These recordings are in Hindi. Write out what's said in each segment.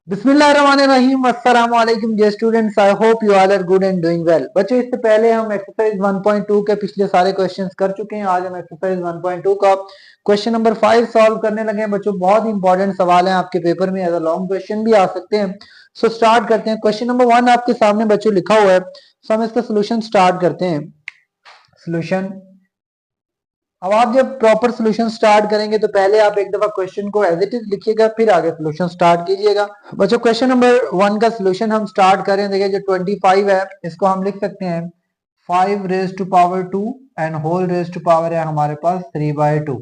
बिस्मिल्लाहिर्रहमानिर्रहीम अस्सलाम वालेकुम dear students. I hope you all are good and doing well. बच्चों, इससे पहले हम एक्सरसाइज 1.2 के पिछले सारे क्वेश्चंस कर चुके हैं। आज हम एक्सरसाइज 1.2 का क्वेश्चन नंबर 5 सॉल्व करने लगे हैं। बच्चों, बहुत इंपॉर्टेंट सवाल है, आपके पेपर में एज अ लॉन्ग क्वेश्चन भी आ सकते हैं। सो स्टार्ट करते हैं। क्वेश्चन नंबर 1 आपके सामने बच्चों लिखा हुआ है, सो हम इसका सोल्यूशन स्टार्ट करते हैं। सोल्यूशन, अब आप जब प्रॉपर सॉल्यूशन स्टार्ट करेंगे तो पहले आप एक दफा क्वेश्चन को एज इट इज लिखिएगा, फिर आगे सॉल्यूशन स्टार्ट कीजिएगा। बच्चों, क्वेश्चन नंबर 1 का सॉल्यूशन हम स्टार्ट करें। देखिए, जो 25 है इसको हम लिख सकते हैं 5 raise to power 2 and whole raise to power है हमारे पास 3/2।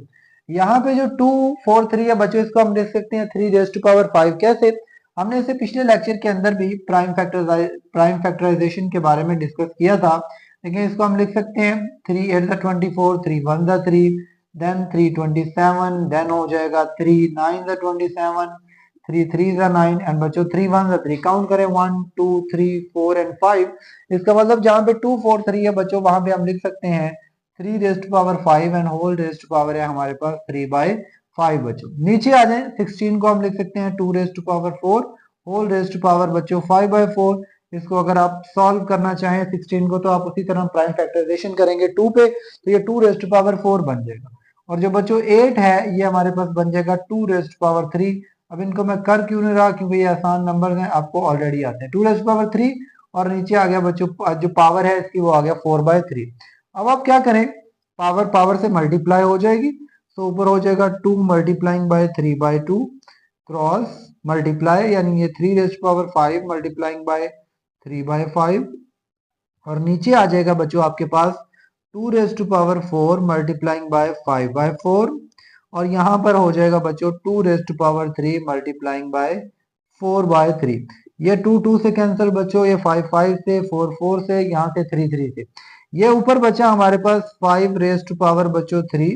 यहाँ पे जो 2 4 3 है बच्चों, इसको हम लिख सकते हैं 3 रेज टू पावर 5। कैसे? हमने इसे पिछले लेक्चर के अंदर भी प्राइम फैक्टराइजेशन के बारे में डिस्कस किया था। लेकिन इसको हम लिख सकते हैं 3 8 24, 3 1 3, देन 3 27, देन हो जाएगा 3 9 27, 3 3 9 एंड बच्चों 3 1 3। काउंट करें 1 2 3 4 एंड 5। इसका मतलब जहां पे 2 4 3 है बच्चों, वहां पे हम लिख सकते हैं 3 raise to power 5 and whole raise to power है हमारे पास 3/5। बच्चों, नीचे आ जाए 16 को हम लिख सकते हैं 2 raise to power 4 whole raise to power बच्चों 5/4। इसको अगर आप सॉल्व करना चाहें 16 को, तो आप उसी तरह प्राइम फैक्टराइजेशन करेंगे 2 पे, तो ये 2 रेज टू पावर 4 बन जाएगा। और जो बच्चों 8 है ये हमारे पास बन जाएगा 2 रेज टू पावर 3। अब इनको मैं कर क्यों नहीं रहा, क्योंकि ये आसान नंबर हैं, आपको ऑलरेडी आते हैं। 2 रेज टू पावर 3 और नीचे आ गया बच्चों जो पावर है इसकी, वो आ गया 4/3। अब आप क्या करें, पावर पावर से मल्टीप्लाई हो जाएगी, तो ऊपर हो जाएगा 2 मल्टीप्लाइंग बाय 3/2 क्रॉस मल्टीप्लाई, यानी ये 3 raise to power 5 multiplying by 3/5 और नीचे आ जाएगा बच्चों आपके पास 2 raise to power 4 multiplying by 5/4 और यहाँ पर हो जाएगा बच्चों 2 raise to power 3 multiplying by 4/3। ये 2 2 से कैंसिल बच्चों, ये 5 5 से, 4 4 से, यहाँ से 3 3 से। ये ऊपर बचा हमारे पास 5 रेज टू पावर बच्चों 3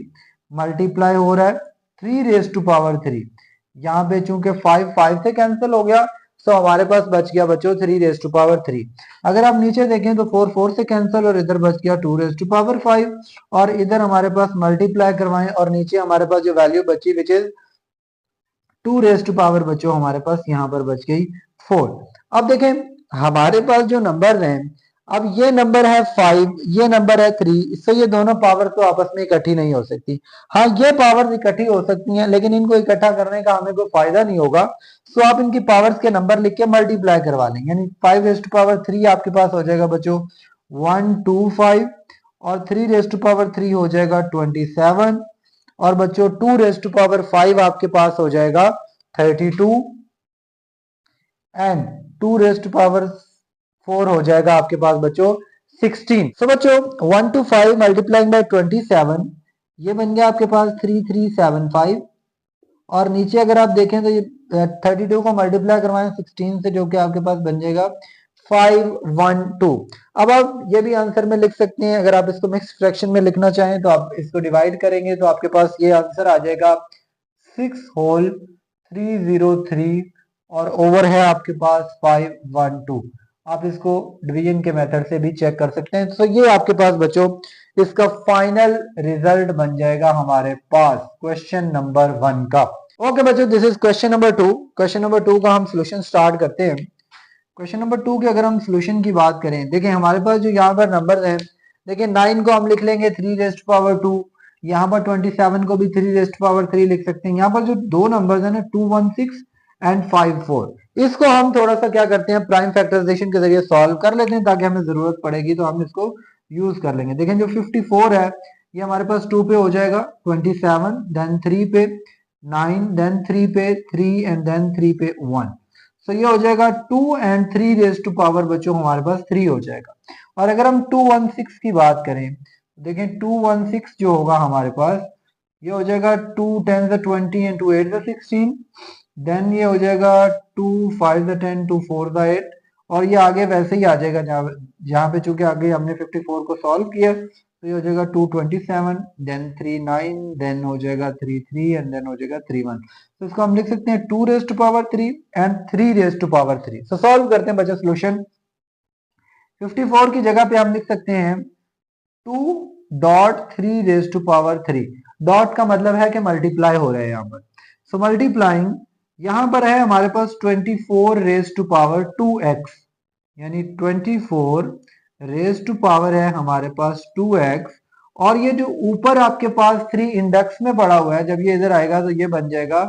मल्टीप्लाई हो रहा है 3 रेज टू पावर 3। यहाँ पे चूंकि 5 5 से कैंसिल हो गया, सो हमारे पास बच गया बच्चों 3 रेज टू पावर 3। अगर आप नीचे देखें तो 4 4 से कैंसिल और इधर बच गया 2 रेज टू पावर 5 और इधर हमारे पास मल्टीप्लाई करवाएं और नीचे हमारे पास जो वैल्यू बची which is 2 raise to power बच्चों हमारे पास यहाँ पर बच गई 4। अब देखें हमारे पास जो नंबर हैं, अब ये नंबर है 5, ये नंबर है 3, इससे ये दोनों पावर तो आपस में इकट्ठी नहीं हो सकती। हाँ, ये पावर्स इकट्ठी हो सकती हैं, लेकिन इनको इकट्ठा करने का हमें कोई फायदा नहीं होगा। सो आप इनकी पावर्स के नंबर लिख के मल्टीप्लाई करवा लेंगे, यानी 5 रेज टू पावर 3 आपके पास हो जाएगा बच्चों 125 और 3 रेज टू पावर 3 हो जाएगा 27 और बच्चों 2 रेज टू पावर 5 आपके पास हो जाएगा 32 एंड 2 रेज टू पावर 4 हो जाएगा आपके पास बच्चों 16। सो बच्चों 1 to 5 मल्टीप्लाइंग बाय 27, ये बन गया आपके पास 3375 और नीचे अगर आप देखें तो ये 32 को मल्टीप्लाई करवाएं 16 से, जो कि आपके पास बन जाएगा 512। अब आप ये भी आंसर में लिख सकते हैं, अगर आप इसको मिक्स फ्रैक्शन में लिखना चाहें तो आप इसको डिवाइड करेंगे तो आपके पास ये आंसर आ जाएगा 6 होल 303 और ओवर है आपके पास 512। आप इसको डिवीजन के मेथड से भी चेक कर सकते हैं। तो ये आपके पास बच्चों इसका फाइनल रिजल्ट बन जाएगा हमारे पास क्वेश्चन नंबर 1 का। ओके बच्चों, this is question number 2। Question number 2 का हम सोल्यूशन स्टार्ट करते हैं। क्वेश्चन नंबर 2 के अगर हम सोल्यूशन की बात करें, देखिए हमारे पास जो यहाँ पर नंबर हैं, देखिए 9 को हम लिख लेंगे 3 रेज टू पावर 2, यहाँ पर 27 को भी 3 रेज टू पावर 3 लिख सकते हैं। यहाँ पर जो दो नंबर है ना 216 एंड 54, इसको हम थोड़ा सा क्या करते हैं प्राइम फैक्टराइजेशन के जरिए सॉल्व कर लेते हैं, ताकि हमें जरूरत पड़ेगी तो हम इसको यूज कर लेंगे। देखें जो 54 है ये हमारे पास 2 पे हो जाएगा 27, देन 3 पे 9, देन 3 पे 3 एंड देन 3 पे 1। सो ये हो जाएगा 2 एंड 3 रेज टू पावर बच्चों हमारे पास 3 हो जाएगा। और अगर हम 216 की बात करें, देखें 216 जो होगा हमारे पास ये हो जाएगा 2 10 20 एंड 2 8 16, देन ये हो जाएगा 2 5 10 2 4 8 और ये आगे वैसे ही आ जाएगा जहाँ पे चूंकि आगे हमने 54 को सॉल्व किया, तो ये हो जाएगा 227, देन 3 9, देन हो जाएगा 3 3 एंड देन हो जाएगा 3 1। तो इसको हम लिख सकते हैं 2 raise to power 3 and 3 raise to power 3। So solve करते हैं बच्चा सोल्यूशन। 54 की जगह पे हम लिख सकते हैं 2 dot 3 raise to power 3। Dot का मतलब है कि मल्टीप्लाई हो रहा है यहाँ पर। सो मल्टीप्लाइंग यहां पर है हमारे पास 24 रेज टू पावर 2x, यानी 24 रेज टू पावर है हमारे पास 2x। और ये जो ऊपर आपके पास 3 इंडेक्स में पड़ा हुआ है, जब ये इधर आएगा तो ये बन जाएगा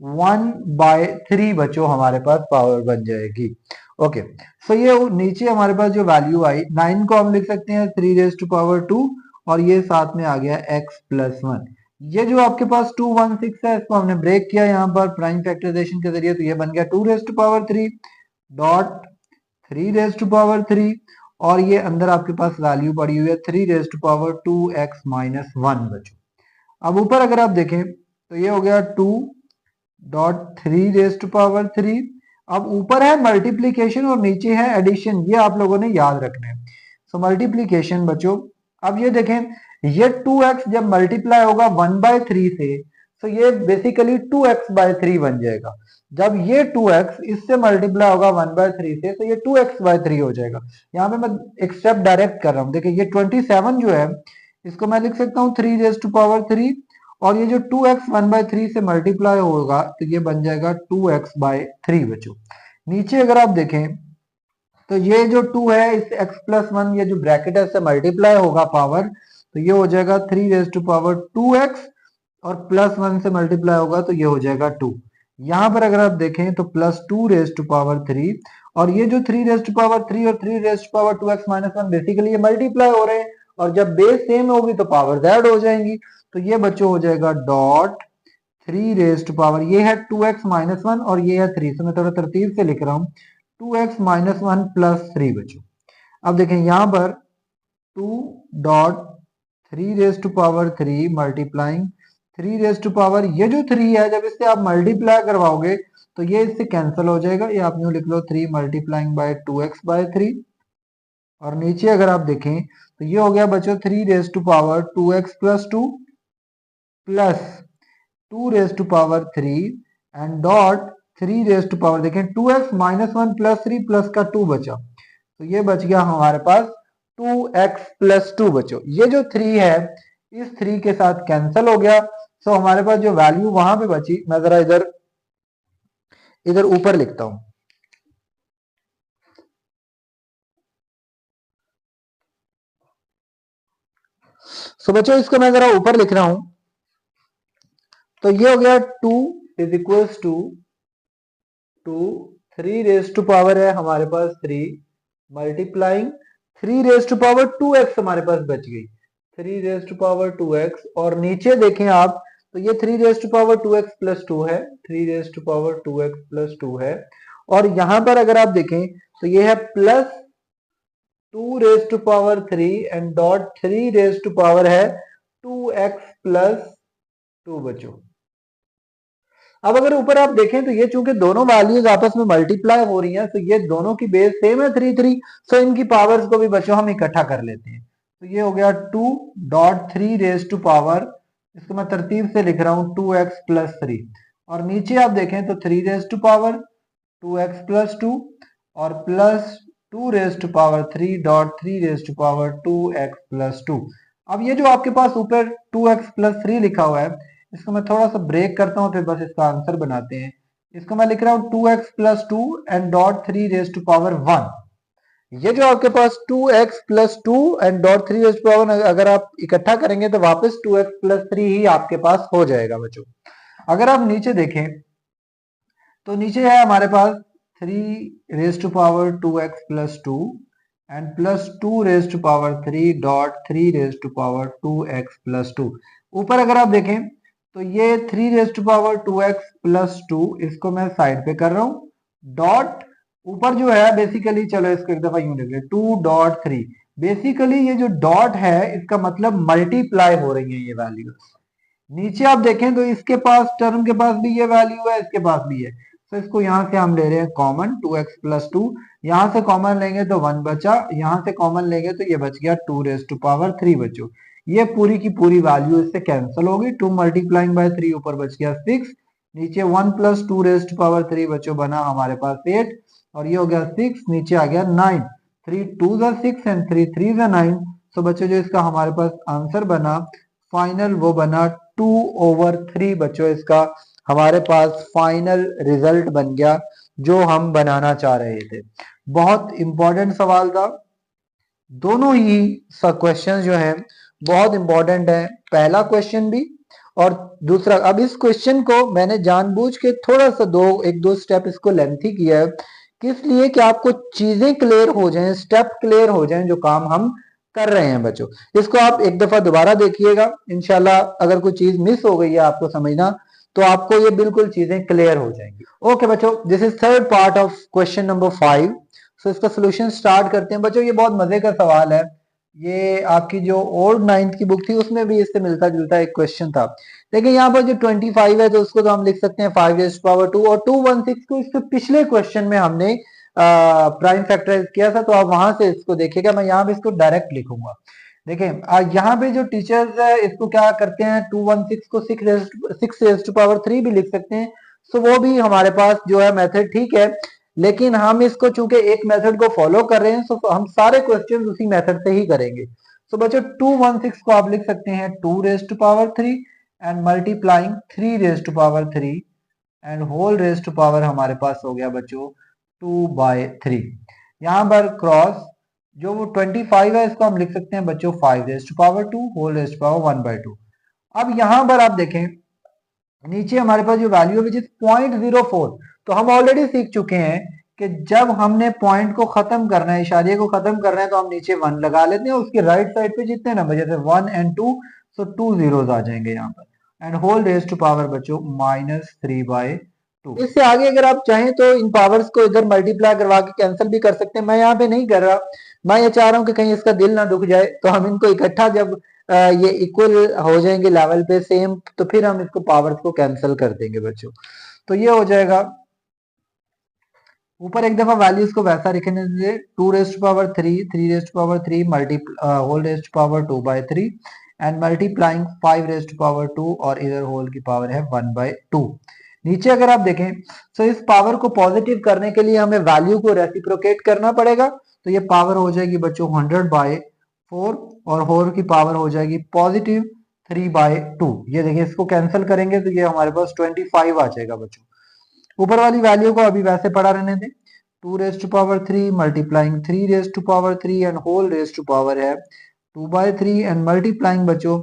1/3 बच्चों, हमारे पास पावर बन जाएगी। ओके, सो ये नीचे हमारे पास जो वैल्यू आई 9 को हम लिख सकते हैं 3 रेज टू पावर 2, और ये साथ में आ गया x प्लस 1। ये जो आपके पास 216 है, इसको हमने ब्रेक किया यहाँ पर प्राइम फैक्टराइजेशन के जरिए, तो ये बन गया 2 raise to power 3 dot 3 raise to power 3, और ये अंदर आपके पास वैल्यू पड़ी हुई है 3 raise to power 2x minus 1 बच्चों। अब ऊपर अगर आप देखें तो ये हो गया 2 डॉट 3 रेज टू पावर 3। अब ऊपर है मल्टीप्लीकेशन और नीचे है एडिशन, ये आप लोगों ने याद रखना है। सो मल्टीप्लीकेशन बच्चों, अब ये देखें, ये 2x जब मल्टीप्लाई होगा 1/3 से, तो ये बेसिकली 2x/3 बन जाएगा। जब ये 2x इससे मल्टीप्लाई होगा 1/3 से, तो ये 2x/3 हो जाएगा। यहाँ पे मैं एक स्टेप डायरेक्ट कर रहा हूँ। देखिए ये 27 जो है, इसको मैं लिख सकता हूँ 3 रेज टू पावर 3, और ये जो 2x 1/3 से मल्टीप्लाई होगा तो ये बन जाएगा 2x/3 बच्चों। नीचे अगर आप देखें तो ये जो 2 है इस x प्लस 1, ये जो ब्रैकेट है इससे मल्टीप्लाई होगा पावर, तो ये हो जाएगा 3 रेज टू पावर 2x, और प्लस 1 से मल्टीप्लाई होगा तो ये हो जाएगा 2। यहाँ पर अगर आप देखें तो प्लस 2 रेज टू पावर 3, और ये जो 3 रेज टू पावर 3 और 3 raise to power 2x minus 1 basically ये मल्टीप्लाई हो रहे हैं, और जब बेस सेम होगी तो पावर ऐड हो जाएंगी। तो ये बच्चों हो जाएगा डॉट 3 रेज टू पावर, ये है 2x माइनस 1 और ये है 3, तो मैं थोड़ा तरतीब से लिख रहा हूँ 2x माइनस 1 प्लस 3 बच्चों। अब देखें यहाँ पर 2 dot 3 raise to power 3 multiplying 3 raise to power, ये जो 3 है जब इससे आप मल्टीप्लाई करवाओगे तो ये इससे कैंसिल हो जाएगा, ये आप यूं लिख लो 3 मल्टीप्लाइंग बाय 2x/3। और नीचे अगर आप देखें तो ये हो गया बच्चों 3 raise to power 2x plus 2 plus 2 raise to power 3 and dot 3 raise to power, देखें 2x माइनस 1 प्लस 3 प्लस का 2 बचा, तो ये बच गया हमारे पास 2x प्लस 2 बचो। ये जो 3 है इस 3 के साथ कैंसिल हो गया, सो हमारे पास जो वैल्यू वहां पे बची, मैं जरा इधर इधर ऊपर लिखता हूं। सो बच्चों इसको मैं जरा ऊपर लिख रहा हूं, तो ये हो गया 2 is equals to 3 raise to power है हमारे पास 3 multiplying 3 raise to power 2x हमारे पास बच गई 3 रेज टू पावर 2x, और नीचे देखें आप तो ये 3 raise to power 2x plus 2 है, 3 raise to power 2x plus 2 है, और यहां पर अगर आप देखें तो ये है plus 2 raise to power 3 and dot 3 raise to power है 2x प्लस 2 बच्चों। अब अगर ऊपर आप देखें तो ये चूंकि दोनों वैल्यूज आपस में मल्टीप्लाई हो रही हैं, तो ये दोनों की बेस सेम है 3 सो इनकी पावर्स को भी बच्चों हम इकट्ठा कर लेते हैं। तो ये हो गया 2 डॉट 3 रेज टू पावर, इसको मैं तरतीब से लिख रहा हूं 2x प्लस 3, और नीचे आप देखें तो 3 raise to power 2x plus 2 और plus 2 raise to power 3 dot 3 raise to power 2x plus 2। अब ये जो आपके पास ऊपर 2x प्लस 3 लिखा हुआ है, इसको मैं थोड़ा सा ब्रेक करता हूँ फिर बस इसका आंसर बनाते हैं। इसको मैं लिख रहा हूँ 2x plus 2 and dot 3 raise to power 1। ये जो आपके पास 2x plus 2 and dot 3 raise to power, अगर आप इकट्ठा करेंगे तो वापस 2x प्लस 3 ही आपके पास हो जाएगा बच्चों। अगर आप नीचे देखें तो नीचे है हमारे पास 3 raise to power 2x plus 2 and plus 2 raise to power 3 dot 3 raise to power 2x plus 2। ऊपर अगर आप देखें तो ये 3 raise to power 2x plus 2, इसको मैं साइड पे कर रहा हूं, डॉट ऊपर जो है बेसिकली, चलो इसको एक दफा यूं लिख ले 2 डॉट 3। बेसिकली ये जो डॉट है इसका मतलब मल्टीप्लाई हो रही है ये वैल्यू। नीचे आप देखें तो इसके पास टर्म के पास भी ये वैल्यू है, इसके पास भी है, तो इसको यहां से हम ले रहे हैं कॉमन 2x प्लस 2, यहां से कॉमन लेंगे तो 1 बचा, यहां से कॉमन लेंगे तो ये बच गया 2 रेज टू पावर 3 बच्चों। ये पूरी की पूरी वैल्यू इससे कैंसिल होगी, 2 मल्टीप्लाइंग बाय 3 ऊपर बच गया 6, नीचे 1 प्लस 2 रेज टू पावर 3 बच्चों बना हमारे पास 8, और ये हो गया 6, नीचे आ गया 9, 3 2 6 एंड 3 3 9। तो बच्चों जो इसका हमारे पास आंसर बना फाइनल वो बना 2/3 बच्चों, इसका हमारे पास फाइनल रिजल्ट बन गया जो हम बनाना चाह रहे थे। बहुत इंपॉर्टेंट सवाल था, दोनों ही क्वेश्चन जो है बहुत इंपॉर्टेंट है, पहला क्वेश्चन भी और दूसरा। अब इस क्वेश्चन को मैंने जानबूझ के थोड़ा सा एक दो स्टेप इसको लेंथी किया है, किस लिए कि आपको चीजें क्लियर हो जाएं, स्टेप क्लियर हो जाएं जो काम हम कर रहे हैं बच्चों। इसको आप एक दफा दोबारा देखिएगा, इंशाल्लाह अगर कोई चीज मिस हो गई है आपको समझना तो आपको ये बिल्कुल चीजें क्लियर हो जाएंगी। ओके बच्चों, this is third part of question number 5। सो इसका सोल्यूशन स्टार्ट करते हैं बच्चों। ये बहुत मजे का सवाल है, ये आपकी जो ओल्ड 9th की बुक थी उसमें भी इससे मिलता जुलता एक क्वेश्चन था। देखिए यहाँ पर जो 25 है तो उसको तो हम लिख सकते हैं 5^2 और 216 को इससे पिछले क्वेश्चन में हमने प्राइम फैक्टराइज किया था, तो आप वहां से इसको देखिएगा। मैं यहाँ पे इसको डायरेक्ट लिखूंगा। देखिए यहाँ पे जो टीचर्स है इसको क्या करते हैं, 216 को 6^3 भी लिख सकते हैं। सो वो भी हमारे पास जो है मेथड ठीक है, लेकिन हम इसको चूंकि एक मेथड को फॉलो कर रहे हैं सो हम सारे क्वेश्चन उसी मेथड से ही करेंगे। सो बच्चों 216 को आप लिख सकते हैं 2^3 and multiplying 3^3 and whole raise to power हमारे पास हो गया बच्चों 2/3। यहाँ पर क्रॉस जो वो 25 है इसको हम लिख सकते हैं बच्चों 5^2 होल रेज टू पावर 1/2। अब यहाँ पर आप देखें नीचे हमारे पास जो वैल्यू है विच इज 0.04, तो हम ऑलरेडी सीख चुके हैं कि जब हमने पॉइंट को खत्म करना है, इशारे को खत्म करना है, तो हम नीचे 1 लगा लेते हैं। उसके राइट साइड पे जितने नंबर जैसे 1 और 2, सो 2 zeros आ जाएंगे यहाँ पर and whole raise to power बच्चों -3/2। इससे आगे अगर आप चाहें तो इन पावर्स को इधर मल्टीप्लाई करवा के कैंसिल भी कर सकते हैं। मैं यहाँ पे नहीं कर रहा, मैं ये चाह रहा हूँ कि कहीं इसका दिल ना दुख जाए, तो हम इनको इकट्ठा जब ये इक्वल हो जाएंगे लेवल पे सेम, तो फिर हम इसको पावर्स को कैंसिल कर देंगे बच्चों। तो ये हो जाएगा, ऊपर एक दफा वैल्यूज को वैसा लिखने दीजिए 2^3 3^3 whole raise to power 2/3 and multiplying 5^2 और इधर होल की पावर है 1/2। नीचे अगर आप देखें तो इस पावर को पॉजिटिव करने के लिए हमें वैल्यू को रेसिप्रोकेट करना पड़ेगा, तो ये पावर हो जाएगी बच्चों 100/4 और होल की पावर हो जाएगी +3/2। ये देखिए इसको कैंसिल करेंगे तो ये हमारे पास 25 आ जाएगा बच्चों। ऊपर वाली वैल्यू को अभी वैसे पड़ा रहने दें, 2^3 multiplying 3^3 and whole raise to power है 2/3 एंड मल्टीप्लाइंग बच्चों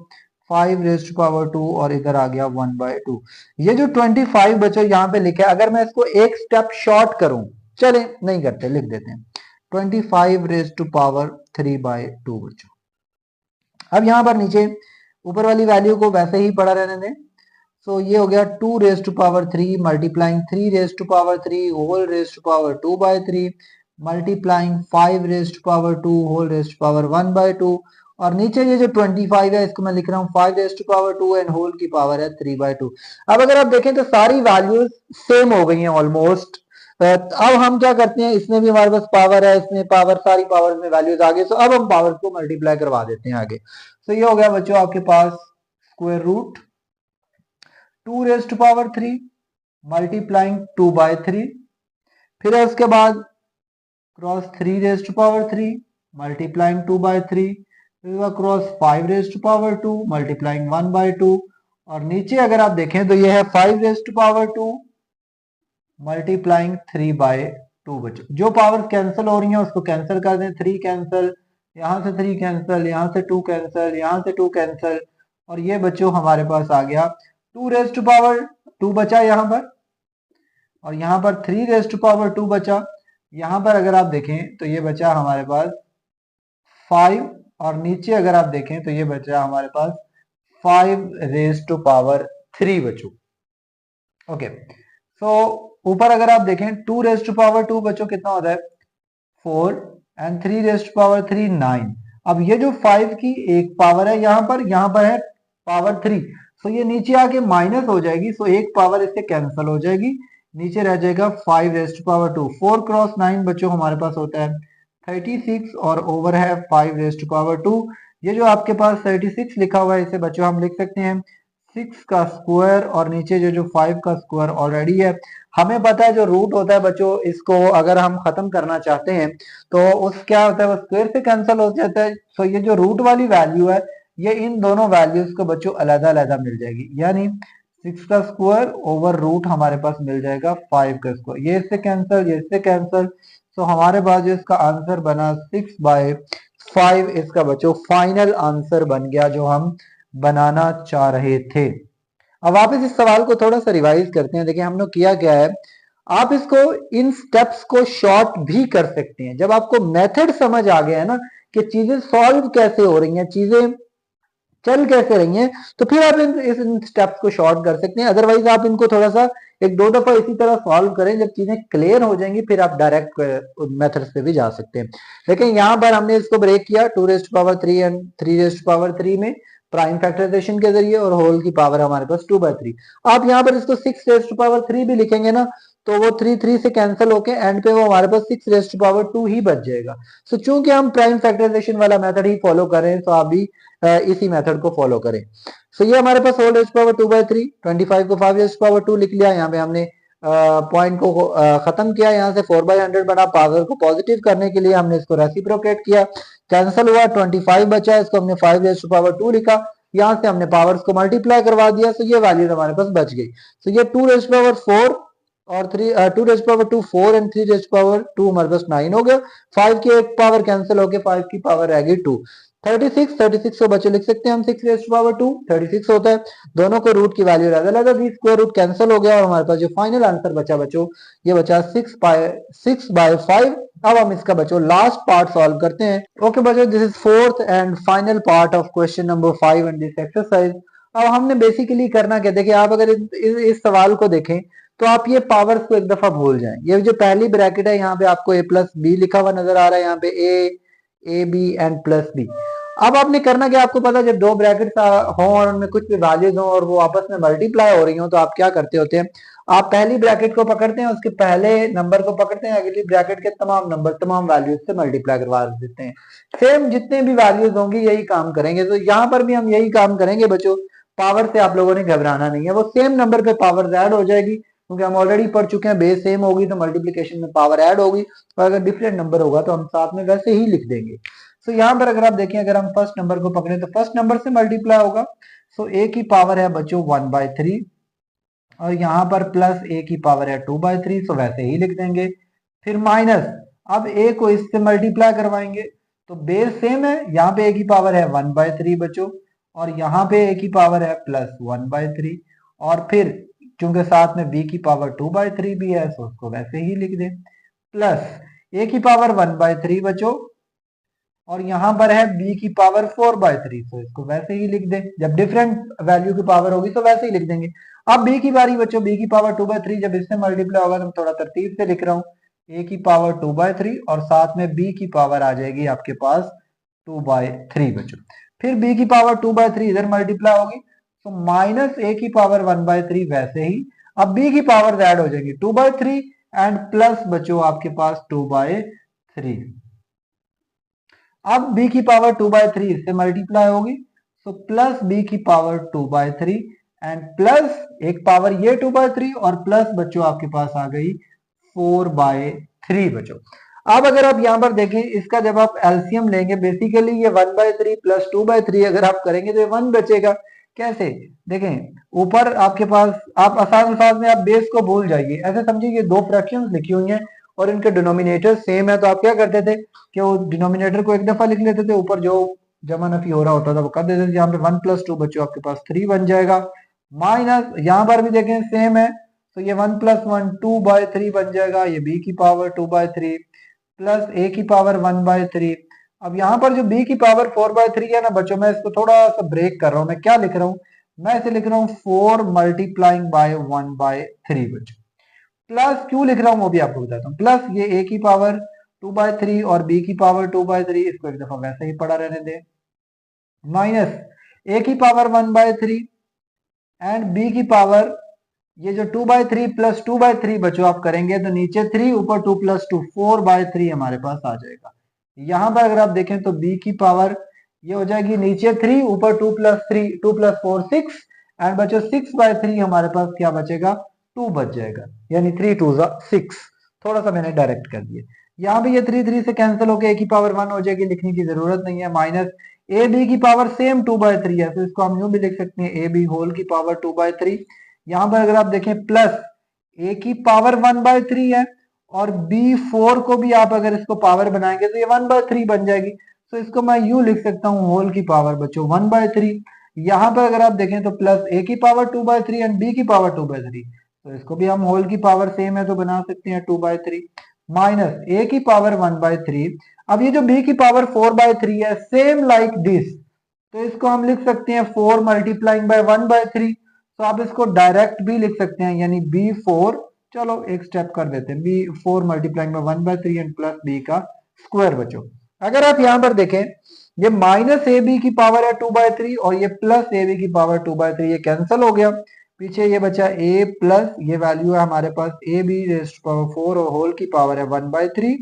5^2 और इधर आ गया 1/2। ये जो 25 बच्चों यहाँ पे लिखा है, अगर मैं इसको एक स्टेप शॉर्ट करूं, चले नहीं करते लिख देते हैं 25^3/2 बच्चों। अब यहाँ पर नीचे ऊपर वाली वैल्यू को वैसे ही पड़ा रहने दें, सो ये हो गया 2^3 multiplying 3^3 whole raise to power 2/3 multiplying 5^2 whole raise to power 1/2 और नीचे ये जो 25 है इसको मैं लिख रहा हूँ 5^2 एंड होल की पावर है 3/2। अब अगर आप देखें तो सारी वैल्यूज सेम हो गई हैं ऑलमोस्ट। अब हम क्या करते हैं, इसमें भी हमारे पास पावर है, इसमें पावर, सारी पावर में वैल्यूज आ गई, तो अब हम पावर को मल्टीप्लाई करवा देते हैं आगे। तो ये हो गया बच्चों आपके पास स्क्वायर रूट 2^3 मल्टीप्लाइंग 2/3, फिर उसके बाद क्रॉस 3^3 मल्टीप्लाइंग 2/3, फिर क्रॉस 5^2 मल्टीप्लाइंग 1/2 और नीचे अगर आप देखें तो ये है 5^2 मल्टीप्लाइंग 3/2 बच्चों। जो पावर्स कैंसिल हो रही हैं उसको कैंसिल कर दें, 3 कैंसिल, यहां से 3 कैंसिल, यहां से 2 कैंसिल, यहां से 2 कैंसिल और ये बच्चों हमारे पास आ गया 2^2 बचा यहाँ पर और यहाँ पर 3^2 बचा। यहाँ पर अगर आप देखें तो ये बचा हमारे पास 5 और नीचे अगर आप देखें तो ये बचा हमारे पास 5^3 बच्चों। ओके, सो ऊपर अगर आप देखें 2^2 बच्चों कितना होता है 4 एंड 3^3 9। अब ये जो 5 की एक पावर है यहाँ पर है पावर 3, सो ये नीचे आके माइनस हो जाएगी, सो एक पावर इससे कैंसिल हो जाएगी, नीचे रह जाएगा 5^2। 4 क्रॉस 9 बच्चों हमारे पास होता है 36 और ओवर है 5^2। ये जो आपके पास 36 लिखा हुआ है इसे बच्चों हम लिख सकते हैं 6 का स्क्वायर और नीचे जो 5 का स्क्वायर ऑलरेडी है। हमें पता है जो रूट होता है बच्चों, इसको अगर हम खत्म करना चाहते हैं तो उस क्या होता है वो स्क्वायर से कैंसिल हो जाता है। सो ये जो रूट वाली वैल्यू है ये इन दोनों वैल्यूज को बच्चों अलग अलग मिल जाएगी, यानी 6 का स्क्वायर ओवर रूट हमारे पास मिल जाएगा 5 का स्क्वायर, ये इससे कैंसिल, ये इससे कैंसिल। तो हमारे पास जो इसका आंसर बना 6/5 इसका बच्चों फाइनल आंसर बन गया जो हम बनाना चाह रहे थे। अब वापस इस सवाल को थोड़ा सा रिवाइज करते हैं। देखिए हम लोग किया क्या है, आप इसको इन स्टेप्स को शॉर्ट भी कर सकते हैं। जब आपको मेथड समझ आ गया है ना कि चीजें सॉल्व कैसे हो रही हैं, चीजें चल कैसे रही हैं, तो फिर आप इन स्टेप्स को शॉर्ट कर सकते हैं। अदरवाइज आप इनको थोड़ा सा एक दो दफा इसी तरह सॉल्व करें, जब चीजें क्लियर हो जाएंगी फिर आप डायरेक्ट मेथड्स पे भी जा सकते हैं। लेकिन यहाँ पर हमने इसको ब्रेक किया 2⁻³ एंड 3⁻³ में प्राइम फैक्टराइजेशन के जरिए, और होल की पावर हमारे पास 2/3। आप यहाँ पर इसको 6⁻³ भी लिखेंगे ना, तो वो 3 से कैंसिल होके एंड पे वो हमारे पास 6⁻² ही बच जाएगा। सो चूंकि हम प्राइम फैक्टराइजेशन वाला मेथड ही फॉलो कर रहे हैं, तो आप भी इसी मेथड को फॉलो करें। सो ये हमारे पास होल रेज़ पावर 2/3, 25 को 5⁻² लिख लिया। यहाँ पे हमने पॉइंट को खत्म किया, यहाँ से 4/100 बना। पावर को पॉजिटिव करने के लिए हमने इसको रेसिप्रोकेट किया, कैंसिल हुआ, 25 बचा, इसको हमने 5⁻² लिखा। यहाँ से हमने पावर्स को मल्टीप्लाई करवा दिया, सो ये वैल्यूज हमारे पास बच गई। सो ये 2⁻4 और 2⁻2 4 एंड 3⁻2 हमारे पास 9 हो गया। 5 की एक पावर कैंसिल होके 5 की पावर रह गई 2। 36 को बच्चे लिख सकते हैं हम 6⁻2, 36 होता है। दोनों को रूट की वैल्यू अलग अलग, स्क्वायर रूट कैंसिल हो गया और हमारे पास जो फाइनल आंसर बचा बच्चों, ये बचा 6/5। अब हम इसका बच्चों लास्ट पार्ट सॉल्व करते हैं। ओके बच्चों, this is fourth and final part of question number 5 in this exercise. अब हमने बेसिकली करना क्या, देखिए आप अगर इस सवाल को देखें तो आप ये पावर्स को एक दफा भूल जाएं। ये जो पहली ब्रैकेट है यहाँ पे आपको a+b लिखा हुआ नजर आ रहा है, यहाँ पे a b एंड +b। अब आपने करना क्या, आपको पता है जब दो ब्रैकेट्स हो और उनमें कुछ भी वैल्यूज हो और वो आपस में मल्टीप्लाई हो रही हो, तो आप क्या करते होते हैं, आप पहली ब्रैकेट को पकड़ते हैं, उसके पहले नंबर को पकड़ते हैं, अगली ब्रैकेट के तमाम नंबर तमाम वैल्यूज से मल्टीप्लाई करवा देते हैं। सेम जितने भी वैल्यूज होंगी यही काम करेंगे। तो यहाँ पर भी हम यही काम करेंगे बच्चों। पावर से आप लोगों ने घबराना नहीं है, वो सेम नंबर पे पावर ऐड हो जाएगी, क्योंकि हम ऑलरेडी पढ़ चुके हैं बेस सेम होगी तो मल्टीप्लीकेशन में पावर ऐड होगी, और अगर डिफरेंट नंबर होगा तो हम साथ में वैसे ही लिख देंगे। सो यहाँ पर अगर आप देखें, अगर हम फर्स्ट नंबर को पकड़े तो फर्स्ट नंबर से मल्टीप्लाई होगा। सो a की पावर है बच्चों 1/3, और यहाँ पर प्लस a की पावर है 2/3, सो वैसे ही लिख देंगे। फिर माइनस, अब a को इससे मल्टीप्लाई करवाएंगे तो बेस सेम है, यहाँ पे a की पावर है 1/3 बच्चों, और यहाँ पे a की पावर है +1/3, और फिर चूंकि साथ में b की पावर 2/3 भी है, सो उसको वैसे ही लिख दें। प्लस a की पावर 1/3 बच्चों, और यहां पर है b की पावर 4/3, तो इसको वैसे ही लिख दें। जब डिफरेंट वैल्यू की पावर होगी तो वैसे ही लिख देंगे। अब b की बारी बच्चों, b की पावर 2/3 जब इससे मल्टीप्लाई होगा, तो थोड़ा तरतीब से लिख रहा हूँ, a की पावर 2/3 और साथ में b की पावर आ जाएगी आपके पास 2/3 बच्चों। फिर b की पावर 2/3 इधर मल्टीप्लाई होगी, तो माइनस a की पावर 1/3 वैसे ही। अब b की पावर ऐड हो जाएगी 2/3 एंड प्लस बच्चों आपके पास 2/3। अब b की पावर 2/3 इससे मल्टीप्लाई होगी, सो प्लस b की पावर 2/3 एंड प्लस एक पावर ये 2/3 और प्लस बच्चों आपके पास आ गई 4/3 बच्चों। अब अगर आप यहां पर देखें, इसका जब आप एलसीएम लेंगे, बेसिकली ये 1/3 प्लस 2/3 अगर आप करेंगे तो ये 1 बचेगा। कैसे, देखें ऊपर आपके पास, आप आसान अल्फाज में आप बेस को भूल जाइए, ऐसे समझिए ये दो फ्रैक्शंस लिखी हुई हैं और इनके डिनोमिनेटर सेम है, तो आप क्या करते थे कि वो डिनोमिनेटर को एक दफा लिख लेते थे, ऊपर जो जमा नफी हो रहा होता था वो कर देते थे। यहाँ पे 1 + 2 बच्चों आपके पास 3 बन जाएगा। माइनस यहाँ पर भी देखें सेम है, तो ये 1 + 1 2/3 बन जाएगा, ये b की पावर 2/3 प्लस a की पावर 1/3। अब यहाँ पर जो b की पावर 4/3 है ना बच्चों, मैं इसको थोड़ा सा ब्रेक कर रहा हूँ। मैं क्या लिख रहा हूँ, मैं इसे लिख रहा हूँ 4 मल्टीप्लाइंग बाय 1/3 बच्चों। प्लस क्यों लिख रहा हूं वो भी आपको बताता हूँ। प्लस ये a की पावर 2/3 और b की पावर 2/3, इसको एक दफा वैसे ही पड़ा रहने दे। माइनस a की पावर 1/3 एंड b की पावर, ये जो 2/3 प्लस 2/3 बच्चों आप करेंगे तो नीचे 3 ऊपर 2 + 2 4/3 हमारे पास आ जाएगा। यहां पर अगर आप देखें तो b की पावर ये हो जाएगी नीचे 3 ऊपर 2 + 3 2 + 4 6 एंड बच्चों 6/3 हमारे पास क्या बचेगा, 2 बच जाएगा, यानी 3 2 6। थोड़ा सा मैंने डायरेक्ट कर दिया। यहाँ भी ये 3 से कैंसिल होकर a की पावर 1 हो जाएगी, लिखने की जरूरत नहीं है। माइनस a b की पावर सेम 2/3 है, तो इसको हम यूं भी लिख सकते हैं a b होल की पावर 2/3। यहाँ पर अगर आप देखें प्लस ए की पावर 1/3 है, और b4 को भी आप अगर इसको पावर बनाएंगे तो ये 1/3 बन जाएगी। तो इसको मैं यूं लिख सकता हूँ होल की पावर बच्चों 1/3। यहाँ पर अगर आप देखें तो प्लस ए की पावर 2/3 एंड बी की पावर 2/3, तो इसको भी हम होल की पावर सेम है तो बना सकते हैं 2/3 माइनस ए की पावर 1/3। अब ये जो बी की पावर 4/3 है, सेम लाइक दिस, तो इसको हम लिख सकते हैं 4 मल्टीप्लाइंग बाय 1/3। तो आप इसको डायरेक्ट भी लिख सकते हैं, यानी b4, चलो एक स्टेप कर देते हैं, b4 multiplying by 1/3 and plus b का स्क्वायर बच्चों। अगर आप यहां पर देखें, ये माइनस ए बी की पावर है 2/3 और ये प्लस ए बी की पावर 2/3, ये कैंसिल हो गया। पीछे ये बचा a प्लस ये वैल्यू है हमारे पास A B raised to power 4 और होल की पावर है 1/3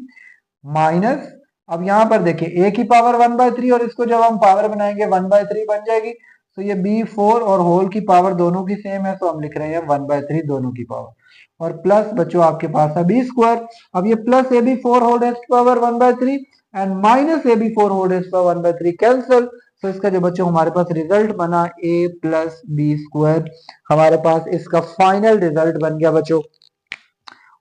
माइनस, अब यहां पर देखिए a की पावर 1/3 और इसको जब हम पावर बनाएंगे 1/3 बन जाएगी। तो ये b4 और होल की पावर दोनों की सेम है, तो हम लिख रहे हैं 1/3 दोनों की पावर, और प्लस बच्चों आपके पास है बी स्क्वायर। अब ये plus A B four whole raised to power 1/3 and minus A B four whole raised to power 1/3 cancel. तो इसका जो बच्चों हमारे पास रिजल्ट बना a प्लस बी स्क्वायर, हमारे पास इसका फाइनल रिजल्ट बन गया बच्चों।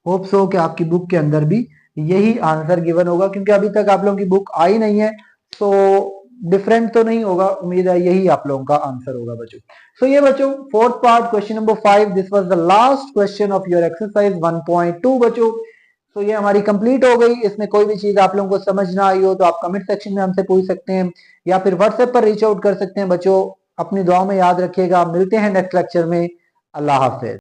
होप सो कि आपकी बुक के अंदर भी यही आंसर गिवन होगा, क्योंकि अभी तक आप लोगों की बुक आई नहीं है, तो डिफरेंट तो नहीं होगा, उम्मीद है यही आप लोगों का आंसर होगा बच्चों। सो ये बच्चों fourth part question number 5, this was the last question of your exercise 1.2 बच्चों। तो ये हमारी कंप्लीट हो गई। इसमें कोई भी चीज आप लोगों को समझ ना आई हो तो आप कमेंट सेक्शन में हमसे पूछ सकते हैं, या फिर व्हाट्सएप पर रीच आउट कर सकते हैं बच्चों। अपनी दुआ में याद रखिएगा, मिलते हैं नेक्स्ट लेक्चर में। अल्लाह हाफिज।